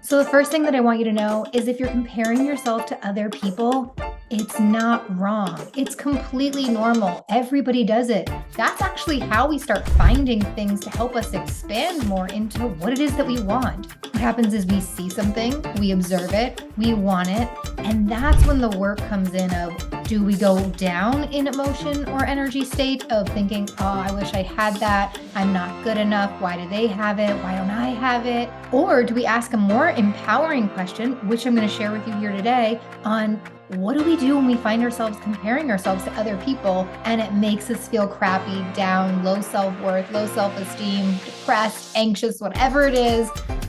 So the first thing that I want you to know is if you're comparing yourself to other people, it's not wrong. It's completely normal. Everybody does it. That's actually how we start finding things to help us expand more into what it is that we want. What happens is we see something, we observe it, we want it, and that's when the work comes in of, do we go down in emotion or energy state of thinking, oh, I wish I had that. I'm not good enough. Why do they have it? Why don't I have it? Or do we ask a more empowering question, which I'm going to share with you here today, on what do we do when we find ourselves comparing ourselves to other people and it makes us feel crappy, down, low self-worth, low self-esteem, depressed, anxious, whatever it is?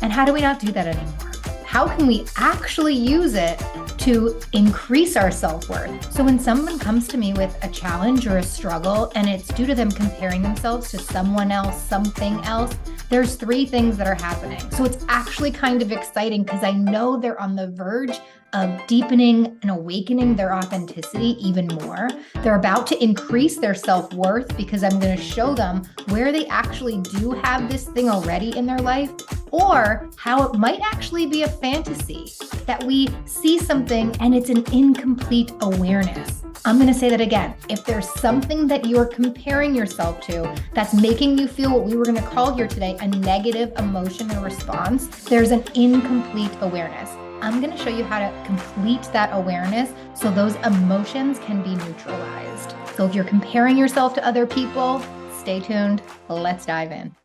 And how do we not do that anymore? How can we actually use it to increase our self-worth? So when someone comes to me with a challenge or a struggle and it's due to them comparing themselves to someone else, something else, there's three things that are happening. So it's actually kind of exciting because I know they're on the verge of deepening and awakening their authenticity even more. They're about to increase their self-worth because I'm going to show them where they actually do have this thing already in their life, or how it might actually be a fantasy that we see something and it's an incomplete awareness. I'm going to say that again. If there's something that you're comparing yourself to that's making you feel what we were going to call here today a negative emotion or response, there's an incomplete awareness. I'm going to show you how to complete that awareness so those emotions can be neutralized. So if you're comparing yourself to other people, stay tuned. Let's dive in.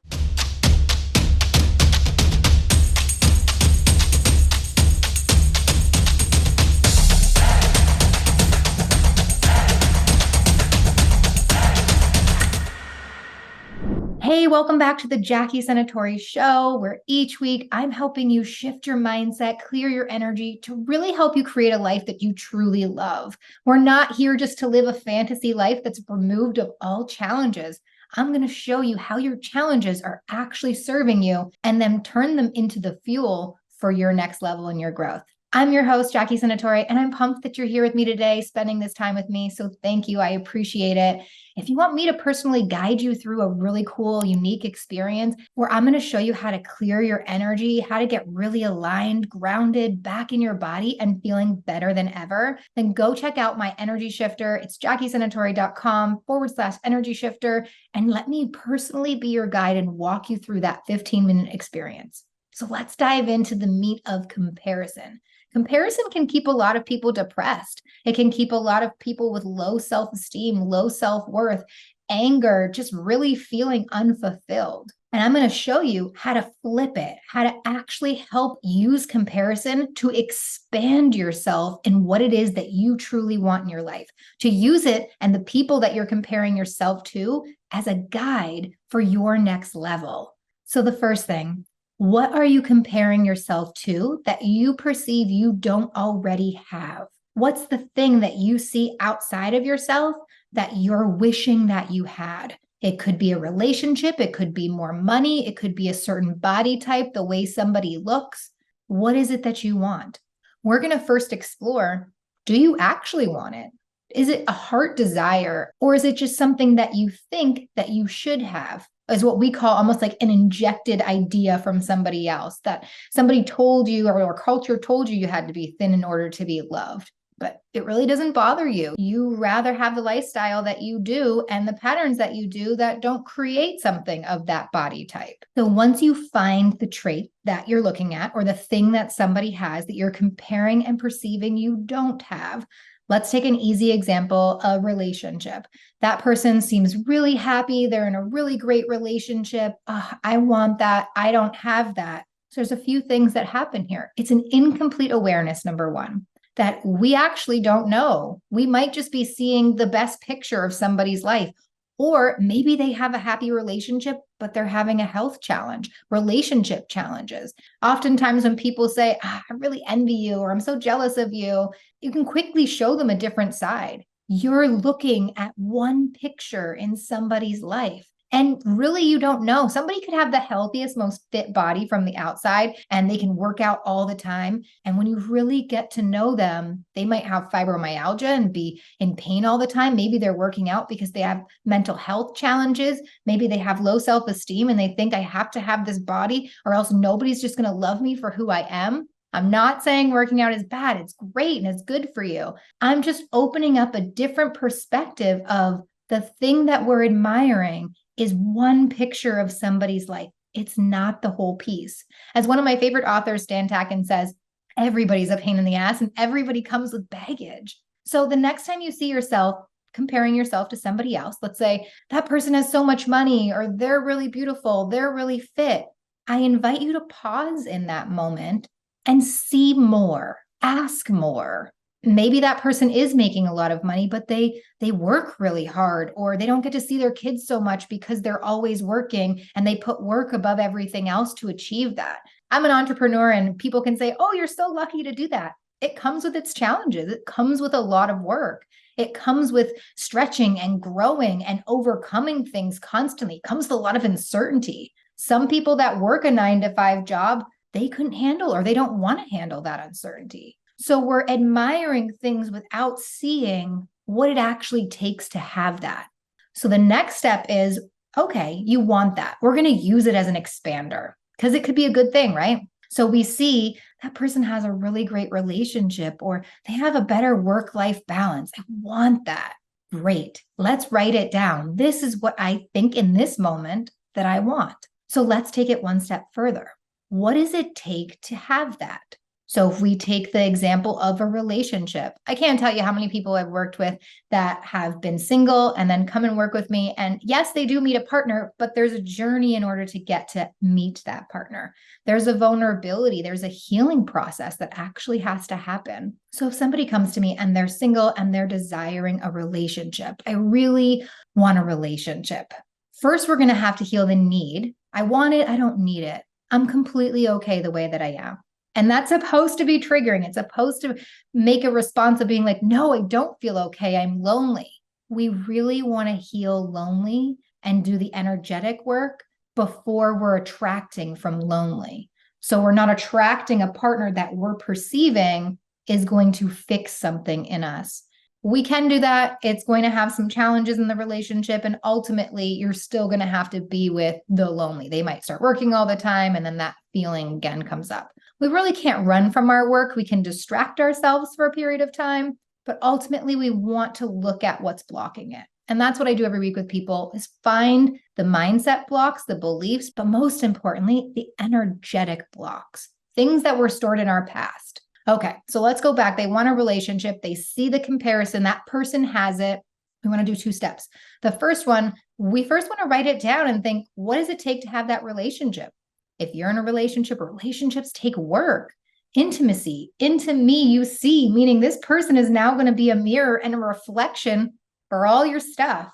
Hey, welcome back to the Jackie Senatori Show, where each week I'm helping you shift your mindset, clear your energy to really help you create a life that you truly love. We're not here just to live a fantasy life that's removed of all challenges. I'm going to show you how your challenges are actually serving you and then turn them into the fuel for your next level in your growth. I'm your host, Jackie Senatori, and I'm pumped that you're here with me today, spending this time with me. So thank you. I appreciate it. If you want me to personally guide you through a really cool, unique experience where I'm going to show you how to clear your energy, how to get really aligned, grounded, back in your body and feeling better than ever, then go check out my energy shifter. It's JackieSenatori.com/energy shifter. And let me personally be your guide and walk you through that 15-minute experience. So let's dive into the meat of comparison. Comparison can keep a lot of people depressed. It can keep a lot of people with low self-esteem, low self-worth, anger, just really feeling unfulfilled. And I'm going to show you how to flip it, how to actually help use comparison to expand yourself in what it is that you truly want in your life, to use it and the people that you're comparing yourself to as a guide for your next level. So the first thing, what are you comparing yourself to that you perceive you don't already have? What's the thing that you see outside of yourself that you're wishing that you had? It could be a relationship. It could be more money. It could be a certain body type, the way somebody looks. What is it that you want? We're going to first explore, do you actually want it? Is it a heart desire, or is it just something that you think that you should have? Is what we call almost like an injected idea from somebody else, that somebody told you or culture told you you had to be thin in order to be loved. But it really doesn't bother you. You rather have the lifestyle that you do and the patterns that you do that don't create something of that body type. So once you find the trait that you're looking at or the thing that somebody has that you're comparing and perceiving you don't have, let's take an easy example, a relationship. That person seems really happy. They're in a really great relationship. I want that. I don't have that. So there's a few things that happen here. It's an incomplete awareness, number one, that we actually don't know. We might just be seeing the best picture of somebody's life. Or maybe they have a happy relationship, but they're having a health challenge, relationship challenges. Oftentimes when people say, I really envy you, or I'm so jealous of you, you can quickly show them a different side. You're looking at one picture in somebody's life. And really, you don't know. Somebody could have the healthiest, most fit body from the outside, and they can work out all the time. And when you really get to know them, they might have fibromyalgia and be in pain all the time. Maybe they're working out because they have mental health challenges. Maybe they have low self-esteem and they think I have to have this body or else nobody's just going to love me for who I am. I'm not saying working out is bad. It's great and it's good for you. I'm just opening up a different perspective of the thing that we're admiring is one picture of somebody's life. It's not the whole piece. As one of my favorite authors, Stan Tatkin, says, everybody's a pain in the ass and everybody comes with baggage. So the next time you see yourself comparing yourself to somebody else, let's say that person has so much money or they're really beautiful, they're really fit. I invite you to pause in that moment and see more, ask more. Maybe that person is making a lot of money, but they work really hard, or they don't get to see their kids so much because they're always working and they put work above everything else to achieve that. I'm an entrepreneur and people can say, oh, you're so lucky to do that. It comes with its challenges. It comes with a lot of work. It comes with stretching and growing and overcoming things constantly. It comes with a lot of uncertainty. Some people that work a 9-to-5 job, they couldn't handle or they don't want to handle that uncertainty. So we're admiring things without seeing what it actually takes to have that. So the next step is, okay, you want that. We're going to use it as an expander because it could be a good thing, right? So we see that person has a really great relationship or they have a better work-life balance. I want that. Great. Let's write it down. This is what I think in this moment that I want. So let's take it one step further. What does it take to have that? So if we take the example of a relationship, I can't tell you how many people I've worked with that have been single and then come and work with me. And yes, they do meet a partner, but there's a journey in order to get to meet that partner. There's a vulnerability, there's a healing process that actually has to happen. So if somebody comes to me and they're single and they're desiring a relationship, I really want a relationship. First, we're going to have to heal the need. I want it, I don't need it. I'm completely okay the way that I am. And that's supposed to be triggering. It's supposed to make a response of being like, no, I don't feel okay. I'm lonely. We really want to heal lonely and do the energetic work before we're attracting from lonely. So we're not attracting a partner that we're perceiving is going to fix something in us. We can do that. It's going to have some challenges in the relationship. And ultimately, you're still going to have to be with the lonely. They might start working all the time. And then that feeling again comes up. We really can't run from our work. We can distract ourselves for a period of time. But ultimately, we want to look at what's blocking it. And that's what I do every week with people is find the mindset blocks, the beliefs, but most importantly, the energetic blocks, things that were stored in our past. Okay, so let's go back. They want a relationship. They see the comparison. That person has it. We want to do 2 steps. The first one, we first want to write it down and think, what does it take to have that relationship? If you're in a relationship, relationships take work, intimacy. Into me, you see, meaning this person is now going to be a mirror and a reflection for all your stuff.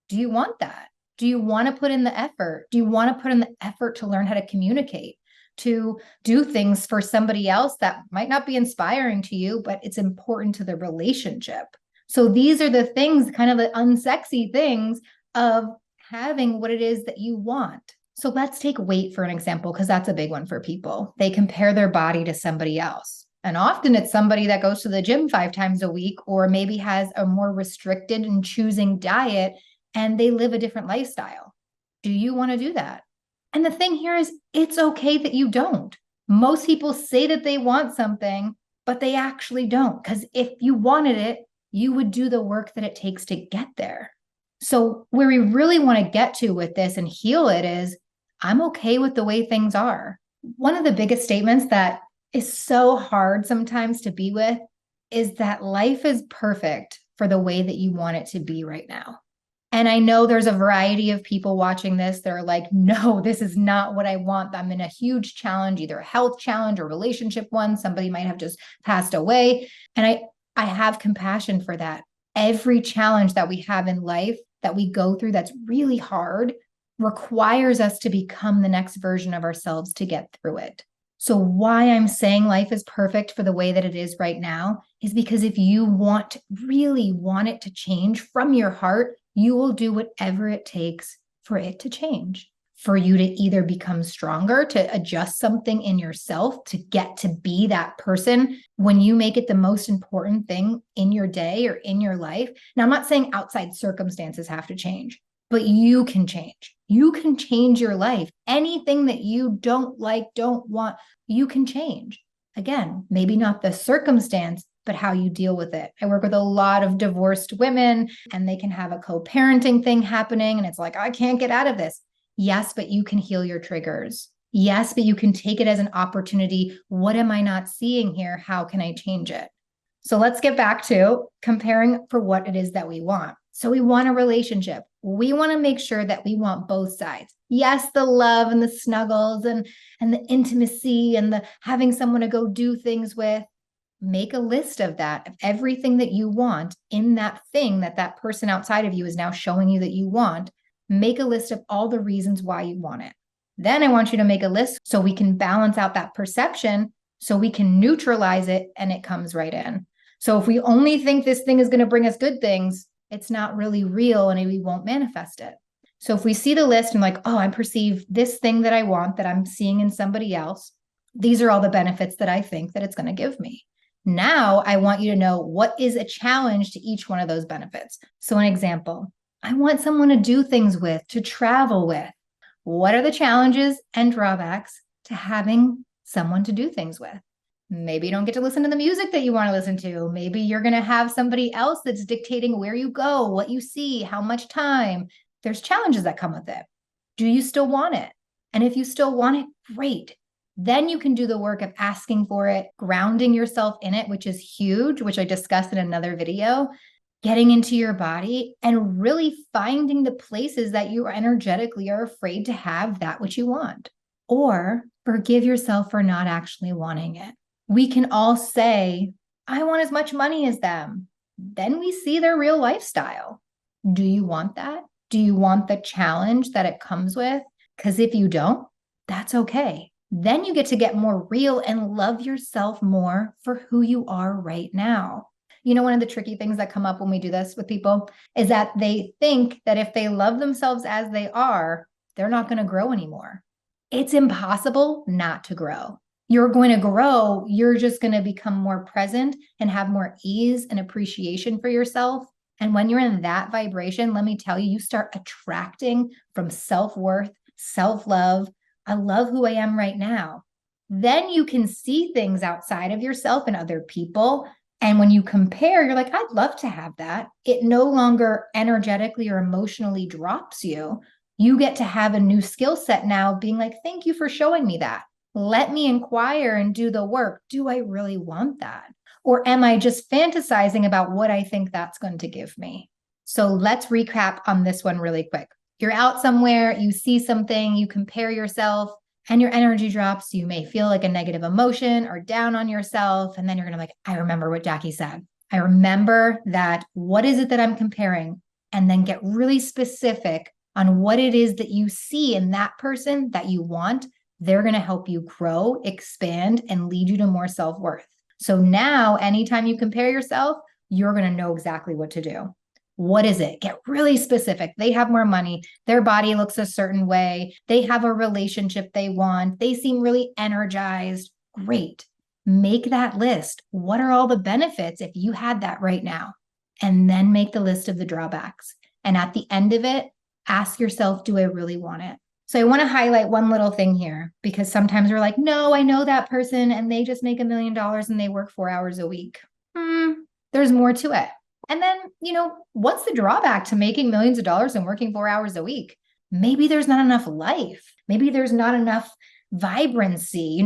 Do you want that? Do you want to put in the effort? Do you want to put in the effort to learn how to communicate? To do things for somebody else that might not be inspiring to you, but it's important to the relationship. So these are the things, kind of the unsexy things of having what it is that you want. So let's take weight for an example, because that's a big one for people. They compare their body to somebody else. And often it's somebody that goes to the gym 5 times a week, or maybe has a more restricted and choosing diet, and they live a different lifestyle. Do you want to do that? And the thing here is, it's okay that you don't. Most people say that they want something, but they actually don't. Because if you wanted it, you would do the work that it takes to get there. So where we really want to get to with this and heal it is, I'm okay with the way things are. One of the biggest statements that is so hard sometimes to be with is that life is perfect for the way that you want it to be right now. And I know there's a variety of people watching this that are like, no, this is not what I want. I'm in a huge challenge, either a health challenge or relationship one. Somebody might have just passed away. And I have compassion for that. Every challenge that we have in life that we go through that's really hard requires us to become the next version of ourselves to get through it. So why I'm saying life is perfect for the way that it is right now is because if you really want it to change from your heart, you will do whatever it takes for it to change, for you to either become stronger, to adjust something in yourself, to get to be that person when you make it the most important thing in your day or in your life. Now, I'm not saying outside circumstances have to change, but you can change. You can change your life. Anything that you don't like, don't want, you can change. Again, maybe not the circumstance, but how you deal with it. I work with a lot of divorced women and they can have a co-parenting thing happening. And it's like, I can't get out of this. Yes, but you can heal your triggers. Yes, but you can take it as an opportunity. What am I not seeing here? How can I change it? So let's get back to comparing for what it is that we want. So we want a relationship. We want to make sure that we want both sides. Yes, the love and the snuggles and the intimacy and the having someone to go do things with. Make a list of that, of everything that you want in that thing that that person outside of you is now showing you that you want. Make a list of all the reasons why you want it. Then I want you to make a list so we can balance out that perception, so we can neutralize it and it comes right in. So if we only think this thing is going to bring us good things, it's not really real and we won't manifest it. So if we see the list and like, oh, I perceive this thing that I want that I'm seeing in somebody else, these are all the benefits that I think that it's going to give me. Now I want you to know what is a challenge to each one of those benefits. So an example, I want someone to do things with, to travel with. What are the challenges and drawbacks to having someone to do things with? Maybe you don't get to listen to the music that you want to listen to. Maybe you're going to have somebody else that's dictating where you go, what you see, how much time. There's challenges that come with it. Do you still want it? And if you still want it, great. Then you can do the work of asking for it, grounding yourself in it, which is huge, which I discussed in another video, getting into your body and really finding the places that you energetically are afraid to have that which you want. Or forgive yourself for not actually wanting it. We can all say, I want as much money as them. Then we see their real lifestyle. Do you want that? Do you want the challenge that it comes with? Because if you don't, that's okay. Then you get to get more real and love yourself more for who you are right now. You know, one of the tricky things that come up when we do this with people is that they think that if they love themselves as they are, they're not going to grow anymore. It's impossible not to grow. You're going to grow. You're just going to become more present and have more ease and appreciation for yourself. And when you're in that vibration, let me tell you, you start attracting from self-worth, self-love. I love who I am right now. Then you can see things outside of yourself and other people. And when you compare, you're like, I'd love to have that. It no longer energetically or emotionally drops you. You get to have a new skill set now, being like, thank you for showing me that. Let me inquire and do the work. Do I really want that? Or am I just fantasizing about what I think that's going to give me? So let's recap on this one really quick. You're out somewhere, you see something, you compare yourself, and your energy drops. You may feel like a negative emotion or down on yourself. And then you're going to be like, I remember what Jackie said. I remember that. What is it that I'm comparing? And then get really specific on what it is that you see in that person that you want. They're going to help you grow, expand, and lead you to more self-worth. So now, anytime you compare yourself, you're going to know exactly what to do. What is it? Get really specific. They have more money. Their body looks a certain way. They have a relationship they want. They seem really energized. Great. Make that list. What are all the benefits if you had that right now? And then make the list of the drawbacks. And at the end of it, ask yourself, do I really want it? So I want to highlight one little thing here, because sometimes we're like, no, I know that person and they just make $1 million and they work 4 hours a week. There's more to it. And then, what's the drawback to making millions of dollars and working 4 hours a week? Maybe there's not enough life. Maybe there's not enough vibrancy.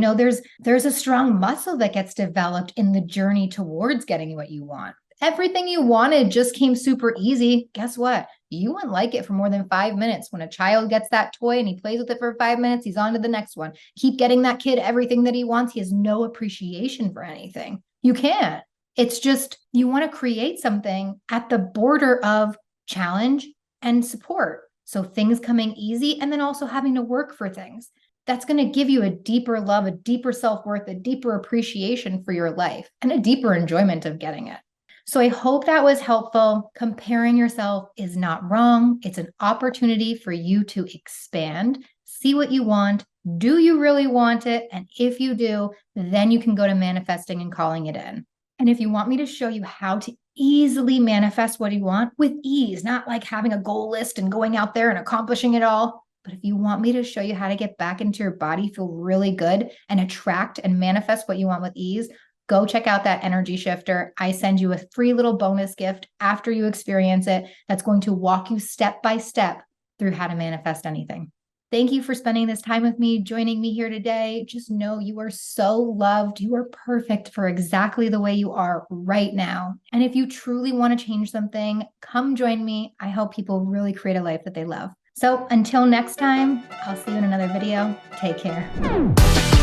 There's a strong muscle that gets developed in the journey towards getting what you want. Everything you wanted just came super easy. Guess what? You wouldn't like it for more than 5 minutes. When a child gets that toy and he plays with it for 5 minutes, he's on to the next one. Keep getting that kid everything that he wants. He has no appreciation for anything. You can't. It's just, you want to create something at the border of challenge and support. So things coming easy and then also having to work for things. That's going to give you a deeper love, a deeper self-worth, a deeper appreciation for your life, and a deeper enjoyment of getting it. So I hope that was helpful. Comparing yourself is not wrong. It's an opportunity for you to expand, see what you want. Do you really want it? And if you do, then you can go to manifesting and calling it in. And if you want me to show you how to easily manifest what you want with ease, not like having a goal list and going out there and accomplishing it all, but if you want me to show you how to get back into your body, feel really good, and attract and manifest what you want with ease, go check out that energy shifter. I send you a free little bonus gift after you experience it that's going to walk you step by step through how to manifest anything. Thank you for spending this time with me, joining me here today. Just know you are so loved. You are perfect for exactly the way you are right now. And if you truly want to change something, come join me. I help people really create a life that they love. So until next time, I'll see you in another video. Take care.